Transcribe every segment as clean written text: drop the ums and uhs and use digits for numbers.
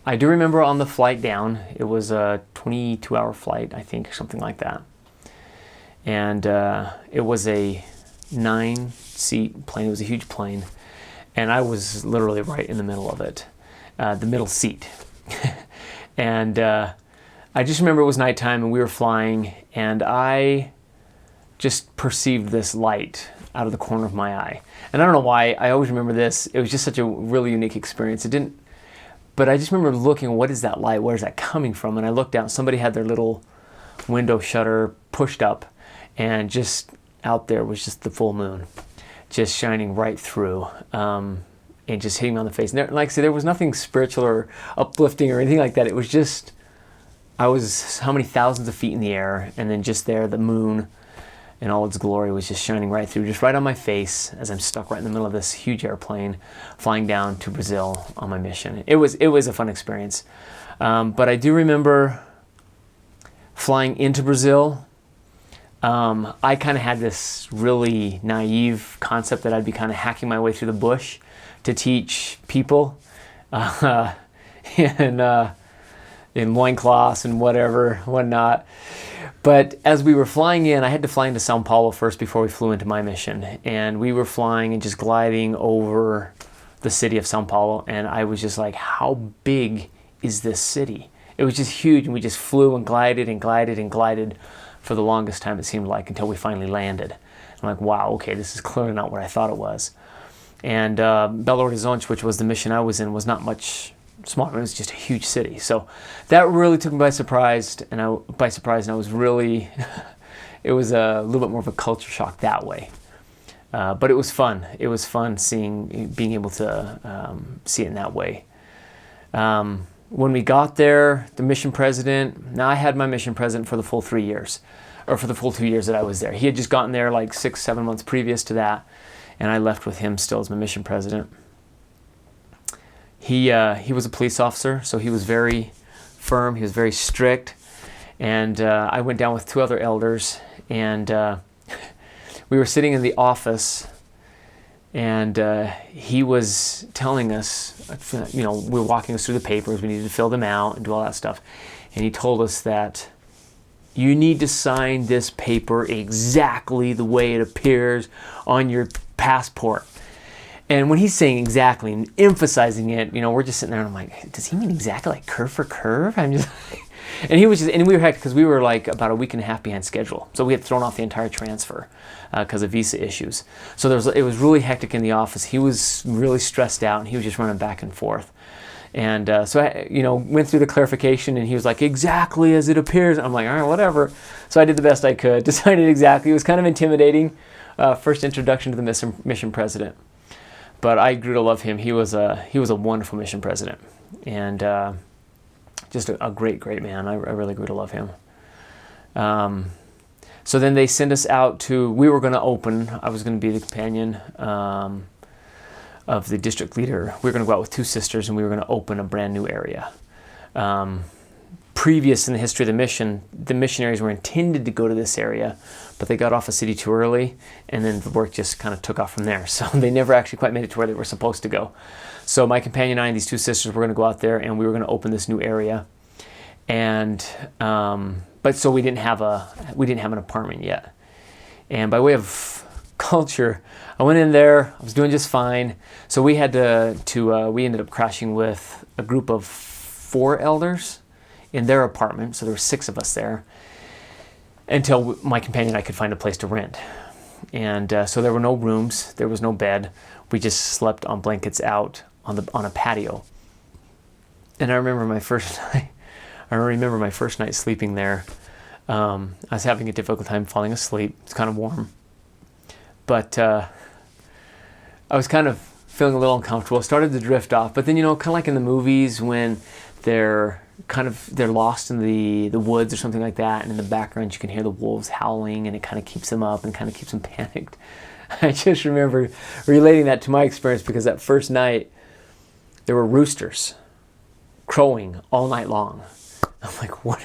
I do remember on the flight down, it was a 22-hour flight, I think, or something like that. And it was a 9-seat plane. It was a huge plane. And I was literally right in the middle of it, the middle seat. And I just remember it was nighttime and we were flying, and I just perceived this light out of the corner of my eye. And I don't know why, I always remember this. It was just such a really unique experience. But I just remember looking, what is that light? Where is that coming from? And I looked out, somebody had their little window shutter pushed up, and just out there was just the full moon, just shining right through, and just hitting me on the face. And there, like I said, there was nothing spiritual or uplifting or anything like that. It was just, I was how many thousands of feet in the air, and then just there, the moon in all its glory was just shining right through, just right on my face as I'm stuck right in the middle of this huge airplane flying down to Brazil on my mission. It was a fun experience. But I do remember flying into Brazil. I kind of had this really naive concept that I'd be kind of hacking my way through the bush to teach people in loincloths and whatnot. But as we were flying in, I had to fly into Sao Paulo first before we flew into my mission. And we were flying and just gliding over the city of Sao Paulo. And I was just like, how big is this city? It was just huge. And we just flew and glided and glided and glided for the longest time, it seemed like, until we finally landed. I'm like, wow, okay, this is clearly not what I thought it was. And Belo Horizonte, which was the mission I was in, was not much smaller. It was just a huge city. So that really took me by surprise, and I was really, it was a little bit more of a culture shock that way. But it was fun. It was fun being able to see it in that way. When we got there, the mission president, now I had my mission president for the full 3 years, or for the full 2 years that I was there. He had just gotten there like 6-7 months previous to that, and I left with him still as my mission president. He was a police officer, so he was very firm, he was very strict, and I went down with 2 other elders, and we were sitting in the office, and he was telling us, we were walking us through the papers, we needed to fill them out and do all that stuff, and he told us that you need to sign this paper exactly the way it appears on your passport. And when he's saying exactly and emphasizing it, we're just sitting there and I'm like, does he mean exactly like curve for curve? I'm just and we were hectic because we were like about a week and a half behind schedule. So we had thrown off the entire transfer because of visa issues. So it was really hectic in the office. He was really stressed out and he was just running back and forth. And so I, went through the clarification and he was like, exactly as it appears. I'm like, all right, whatever. So I did the best I could to sign it exactly. It was kind of intimidating. First introduction to the mission president. But I grew to love him. He was a wonderful mission president, and just a great man. I really grew to love him. So then they sent us out to. We were going to open. I was going to be the companion of the district leader. We were going to go out with 2 sisters, and we were going to open a brand new area. Previous in the history of the mission, the missionaries were intended to go to this area, but they got off the city too early, and then the work just kind of took off from there. So they never actually quite made it to where they were supposed to go. So my companion and I and these 2 sisters were going to go out there, and we were going to open this new area. And but so we didn't have an apartment yet. And by way of culture, I went in there. I was doing just fine. So we had we ended up crashing with a group of 4 elders in their apartment. So there were 6 of us there until my companion and I could find a place to rent. And so there were no rooms, there was no bed. We just slept on blankets out on a patio. And I remember my first night sleeping there. I was having a difficult time falling asleep. It's kind of warm. But I was kind of feeling a little uncomfortable. It started to drift off. But then, kind of like in the movies when they're lost in the woods or something like that, and in the background you can hear the wolves howling, and it kind of keeps them up and kind of keeps them panicked. I just remember relating that to my experience, because that first night there were roosters crowing all night long. I'm like, what?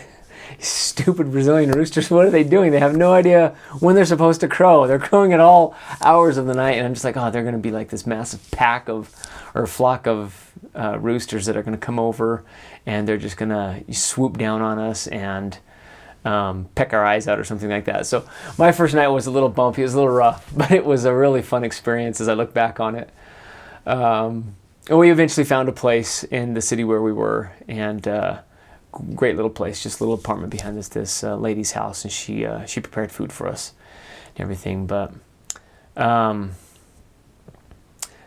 Stupid Brazilian roosters, what are they doing? They have no idea when they're supposed to crow. They're crowing at all hours of the night, and I'm just like, oh, they're going to be like this massive flock of roosters that are going to come over, and they're just going to swoop down on us and peck our eyes out or something like that. So my first night was a little bumpy, it was a little rough, but it was a really fun experience as I look back on it. And we eventually found a place in the city where we were, and great little place, just a little apartment behind this lady's house, and she prepared food for us and everything. But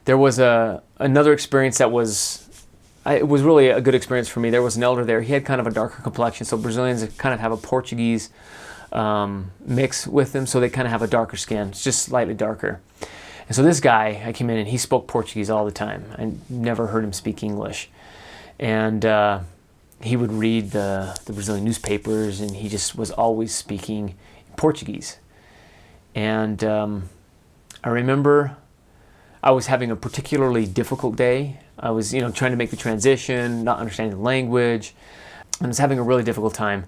there was another experience that was it was really a good experience for me. There was an elder there. He had kind of a darker complexion, so Brazilians kind of have a Portuguese mix with them, so they kind of have a darker skin. It's just slightly darker. And so this guy, I came in and he spoke Portuguese all the time. I never heard him speak English. And he would read the Brazilian newspapers, and he just was always speaking Portuguese. And I remember I was having a particularly difficult day. I was, trying to make the transition, not understanding the language. I was having a really difficult time.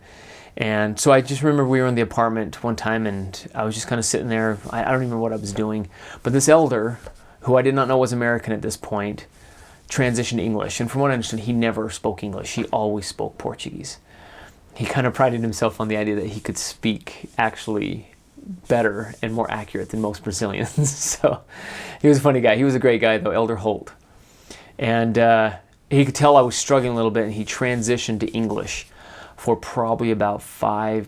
And so I just remember we were in the apartment one time, and I was just kind of sitting there. I don't even know what I was doing. But this elder, who I did not know was American at this point, transitioned to English. And from what I understood, he never spoke English. He always spoke Portuguese. He kind of prided himself on the idea that he could speak actually better and more accurate than most Brazilians. So he was a funny guy. He was a great guy, though, Elder Holt. And he could tell I was struggling a little bit, and he transitioned to English for probably about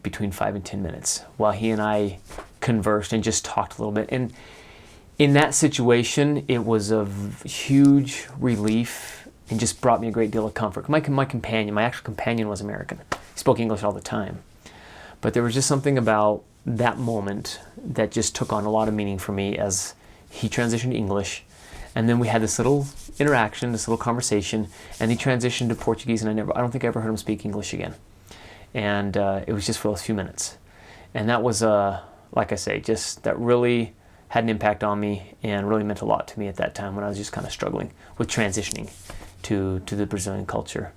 between 5 and 10 minutes while he and I conversed and just talked a little bit. And in that situation, it was a huge relief and just brought me a great deal of comfort. My actual companion was American. He spoke English all the time. But there was just something about that moment that just took on a lot of meaning for me as he transitioned to English. And then we had this little interaction, this little conversation, and he transitioned to Portuguese, and I don't think I ever heard him speak English again. And it was just for those few minutes. And that was, like I say, just that really had an impact on me and really meant a lot to me at that time when I was just kind of struggling with transitioning to the Brazilian culture.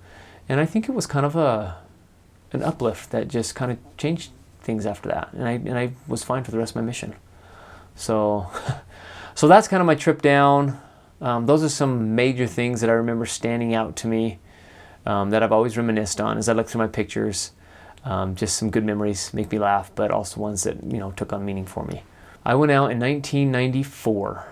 And I think it was kind of an uplift that just kind of changed things after that. And I was fine for the rest of my mission. So that's kind of my trip down. Those are some major things that I remember standing out to me that I've always reminisced on as I look through my pictures. Just some good memories, make me laugh, but also ones that took on meaning for me. I went out in 1994.